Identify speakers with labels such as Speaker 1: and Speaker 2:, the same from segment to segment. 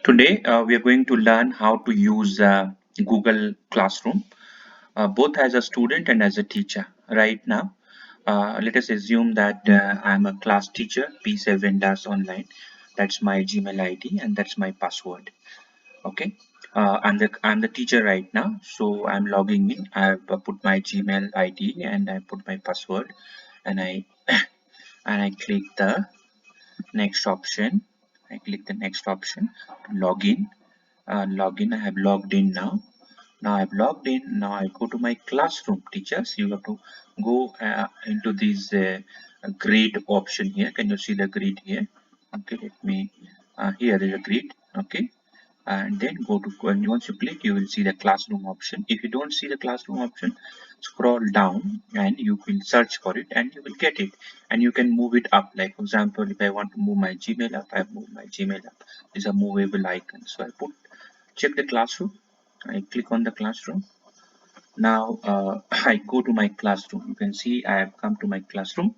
Speaker 1: Today, we are going to learn how to use Google Classroom, both as a student and as a teacher. Right now, let us assume that I'm a class teacher, P7 Das Online. That's my Gmail ID and that's my password. Okay. I'm the teacher right now, so I'm logging in. I've put my Gmail ID and I put my password, and I and I click the next option. I click the next option to log in. Login. I have logged in now. Now I've logged in. Now I go to my classroom. Teachers, you have to go into this grid option here. Can you see the grid here? Okay, let me. Here is a grid. Okay, and then go to, and once you click, you will see the classroom option. If you don't see the classroom option, scroll down and you will search for it and you will get it, and you can move it up. Like for example, if I want to move my Gmail up, I move my Gmail up. These are movable icons. So I put check the classroom. I click on the classroom. Now I go to my classroom. You can see I have come to my classroom.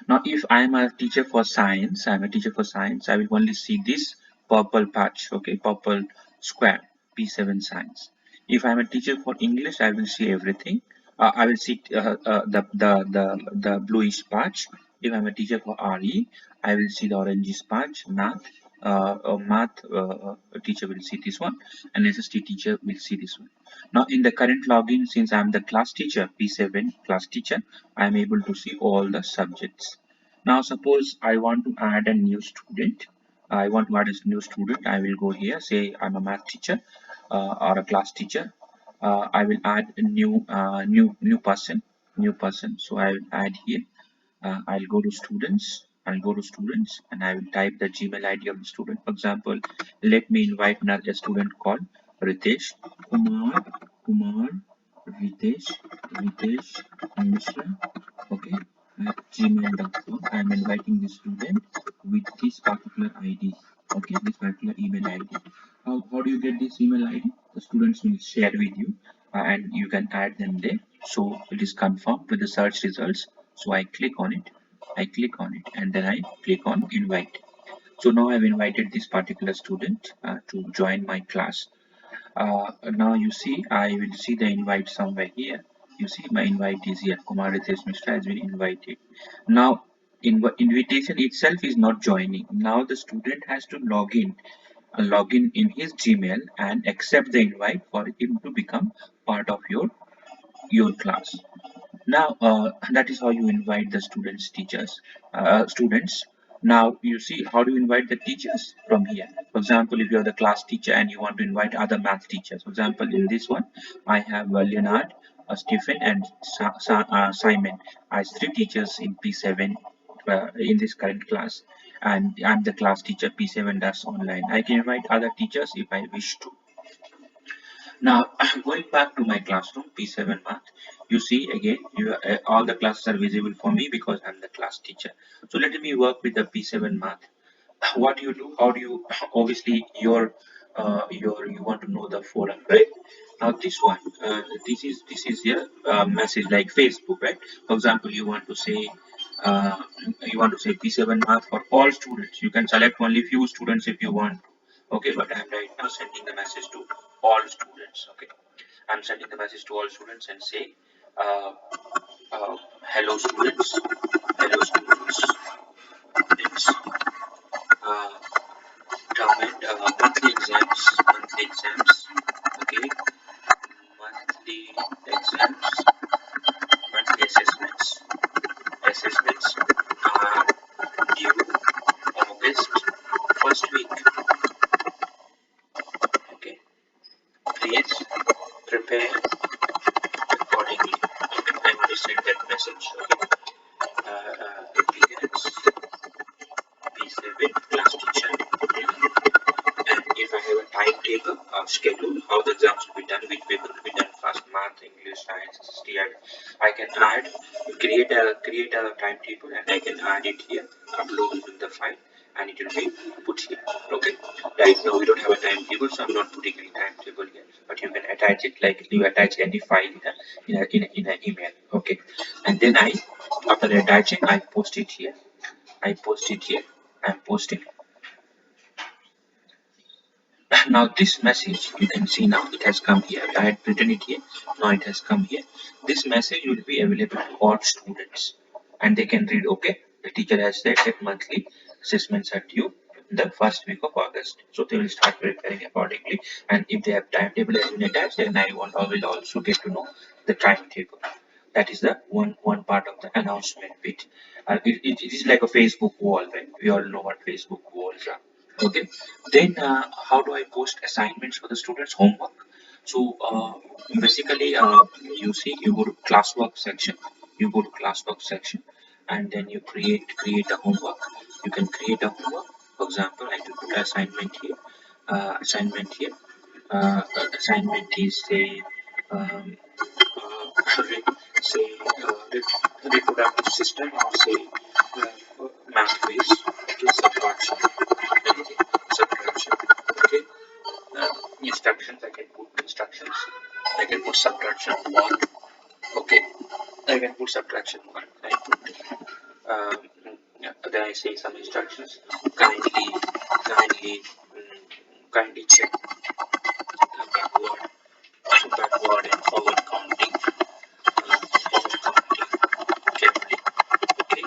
Speaker 1: Now if I am a teacher for science, I will only see this purple patch, okay, purple square, P7 science. If I am a teacher for English, I will see everything. I will see the bluish patch. If I'm a teacher for RE, I will see the orangish patch. Math teacher will see this one, and SST teacher will see this one. Now in the current login, since I'm the class teacher, P7 class teacher, I'm able to see all the subjects. Now suppose I want to add a new student. I want to add a new student. I will go here, say I'm a math teacher or a class teacher. I will add a new person. So I will add here. I'll go to students. I'll go to students and I will type the Gmail ID of the student. For example, let me invite another student called Ritesh Kumar Ritesh Mishra. Okay, at gmail.com. I'm inviting the student with this particular ID. Okay, this particular email ID. How do you get this email ID? The students will share with you and you can add them there. So it is confirmed with the search results. So I click on it. I click on it and then I click on invite. So now I've invited this particular student to join my class. Now you see, I will see the invite somewhere here. You see my invite is here. Kumar Ritesh Mishra has been invited. Now, invitation itself is not joining. Now the student has to log in his Gmail and accept the invite for him to become part of your class. Now, that is how you invite the students. Now, you see, how do you invite the teachers from here? For example, if you're the class teacher and you want to invite other math teachers, for example, in this one, I have Leonard, Stephen, and Simon as three teachers in P7 in this current class. And I'm the class teacher P7 does online. I can invite other teachers if I wish to. Now, going back to my classroom, P7 Math, you see again, all the classes are visible for me because I'm the class teacher. So let me work with the P7 Math. What do you do? How do you? Obviously, you want to know the forum, right? Now this one, this is your message like Facebook, right? For example, uh, you want to say P7 Math for all students. You can select only few students if you want. Okay, but I'm right now sending the message to all students. Okay, I'm sending the message to all students and say, uh, hello students, hello students. It's uh, monthly exams. Okay, monthly exams, monthly assessments are due August first week. Okay, please prepare accordingly. Okay, I'm going to send that message. Okay, begins P7 class teacher. And if I have a timetable or schedule, how the exams will be done, which paper will be done first, math, English, science, SST, I can add, create a timetable, and I can add it here, upload it in the file, and it will be put here. Okay. Right now we don't have a timetable, so I'm not putting any timetable here. But you can attach it like you attach any file in an email. Okay. And then after attaching, I post it here. I post it here. I'm posting Now this message you can see now it has come here. I had written it here. Now it has come here. This message will be available to all students, and they can read. Okay, the teacher has said that monthly assessments are due in the first week of August, so they will start preparing accordingly. And if they have timetable has been attached, then I will also get to know the timetable. That is the one part of the announcement bit. It is like a Facebook wall, right? We all know what Facebook walls are. Okay. Then how do I post assignments for the students' homework? So basically, you see, you go to classwork section. You go to classwork section, and then you create a homework. You can create a homework. For example, I can put assignment here. Assignment here. Assignment is say re- say reproductive system or say math base. Okay, subtraction. Anything subtraction. Okay. uh, Instructions, I can put instructions. I can put subtraction 1. Okay, I can put subtraction 1. I put yeah, then I say some instructions. Kindly check backward backward and forward counting, carefully. Okay,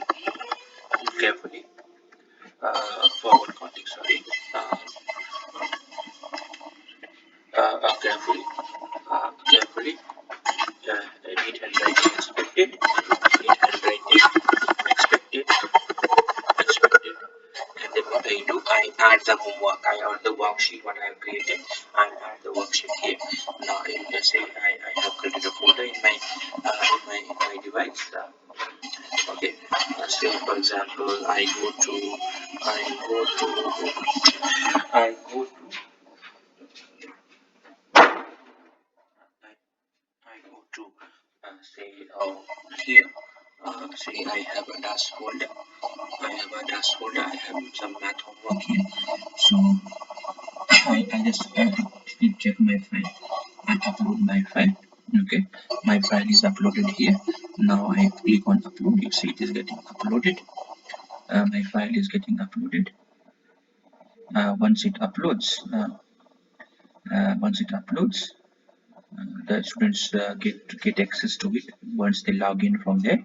Speaker 1: carefully. Forward counting, sorry. uh, Carefully, carefully. Neat handwriting expected. Neat handwriting expected. Expected. And then what I do, I add the homework. I add the worksheet what I have created. I add the worksheet here. Now, let's say I have created a folder in my device. Okay. Say for example, I go to I go to I, I go to say here. Say I have a task folder. I have a task folder. I have some math homework here. So I just check my file and upload my file. Okay, my file is uploaded here. Now I click on upload. You see it is getting uploaded. My file is getting uploaded. Once it uploads, once it uploads, the students get access to it once they log in from their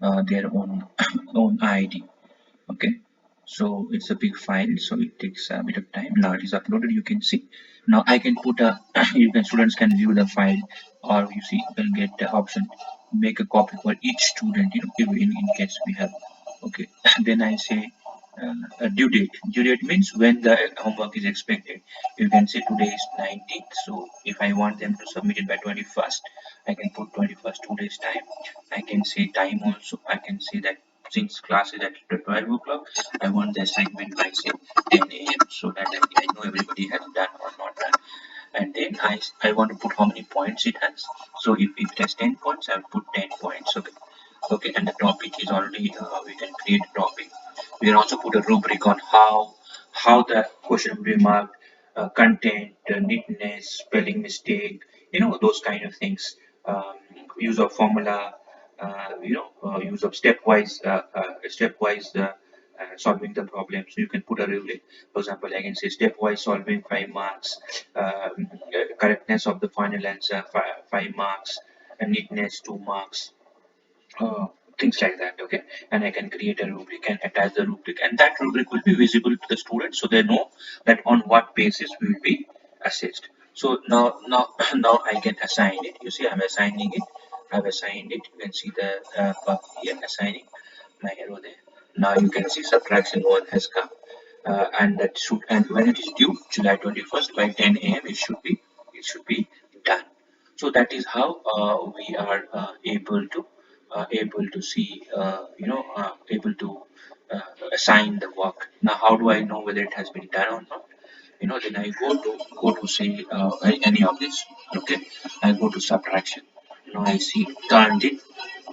Speaker 1: own own ID. Okay, so it's a big file, so it takes a bit of time. Now it is uploaded, you can see. Now I can put a you can students can view the file, or you see you can get the option make a copy for each student, you know, in case we have. Okay, then I say a due date. Due date means when the homework is expected. You can say today is 19th, so if I want them to submit it by 21st, I can put 21st, 2 days time. I can say time also. I can say that since class is at 12 o'clock, I want the assignment by say 10 a.m. so that I know everybody has done or not done. And then I want to put how many points it has. So if it has 10 points, I will put 10 points. Okay. Okay, and the topic is already we can create a topic. We can also put a rubric on how the question will be marked, content, neatness, spelling mistake, you know, those kind of things. Use of formula, use of stepwise solving the problem. So you can put a rubric. For example, I can say stepwise solving 5 marks, correctness of the final answer 5 marks, and neatness 2 marks, uh, things like that. Okay, and I can create a rubric and attach the rubric, and that rubric will be visible to the students so they know that on what basis we will be assessed. So now now I can assign it. You see I'm assigning it. I've assigned it. You can see the here assigning my arrow there. Now you can see subtraction 1 has come, and that should, and when it is due July 21st by 10 a.m. it should be done. So that is how we are able to see, able to assign the work. Now how do I know whether it has been done or not? Then I go to say any of this. Okay, I go to subtraction. I see turned it.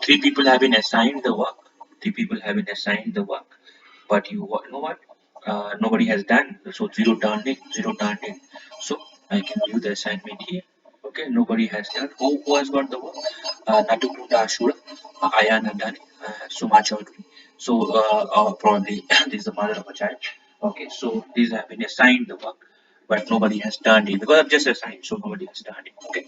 Speaker 1: Three people have been assigned the work. Three people have been assigned the work, but you know what, nobody has done. So zero turned in. So I can view the assignment here. Okay, nobody has done. Who has got the work? Natukunda Ashura, Ayana done, Suma Chaudhary. So probably this is the mother of a child. Okay, so these have been assigned the work. but nobody has turned it because I've just assigned, so nobody has turned it. Okay.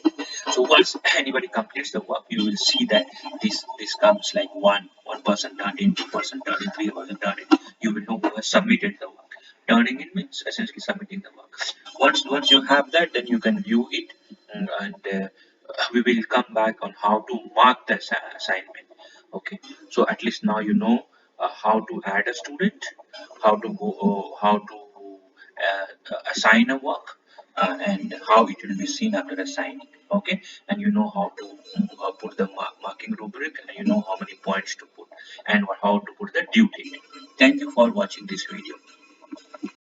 Speaker 1: So once anybody completes the work, you will see that this comes like one person turned in, 2 person turned in, 3 person turned in. You will know who has submitted the work. Turning in means essentially submitting the work. Once you have that, then you can view it, and we will come back on how to mark the assignment. Okay. So at least now you know how to add a student, how to assign a work, and how it will be seen after assigning. Okay, and you know how to put the marking rubric, and you know how many points to put, and how to put the due date. Thank you for watching this video.